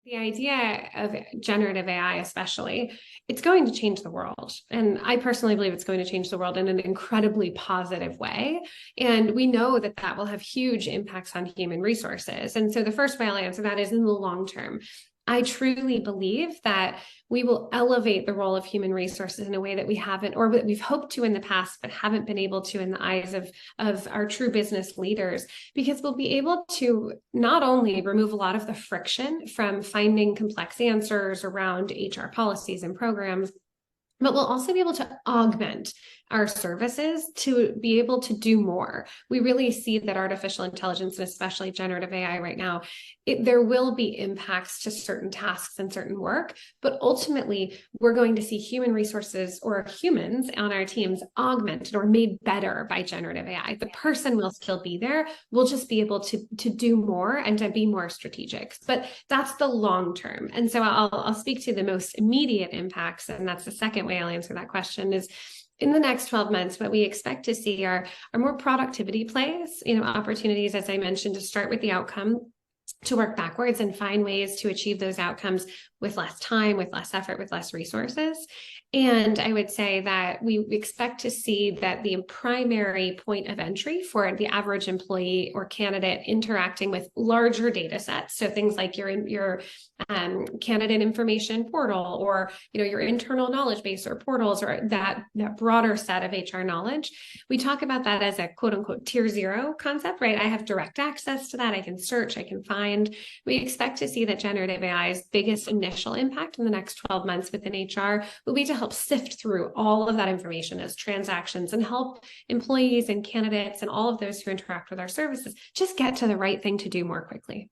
The idea of generative AI, especially, it's going to change the world. And I personally believe it's going to change the world in an incredibly positive way. And we know that that will have huge impacts on human resources. And so the first way I'll answer that is in the long term. I truly believe that we will elevate the role of human resources in a way that we haven't, or that we've hoped to in the past, but haven't been able to in the eyes of our true business leaders, because we'll be able to not only remove a lot of the friction from finding complex answers around HR policies and programs, but we'll also be able to augment our services to be able to do more. We really see that artificial intelligence, and especially generative AI right now, there will be impacts to certain tasks and certain work, but ultimately we're going to see human resources or humans on our teams augmented or made better by generative AI. The person will still be there. We'll just be able to do more and to be more strategic. But that's the long term. And so I'll speak to the most immediate impacts, and that's the second way I'll answer that question is, in the next 12 months, what we expect to see are more productivity plays, opportunities, as I mentioned, to start with the outcome, to work backwards and find ways to achieve those outcomes with less time, with less effort, with less resources. And I would say that we expect to see that the primary point of entry for the average employee or candidate interacting with larger data sets, so things like your candidate information portal, or your internal knowledge base or portals, or that broader set of HR knowledge, we talk about that as a quote unquote tier 0 concept, right? I have direct access to that. I can search, I can find. We expect to see that generative AI's biggest initial impact in the next 12 months within HR will be to help sift through all of that information as transactions and help employees and candidates and all of those who interact with our services just get to the right thing to do more quickly.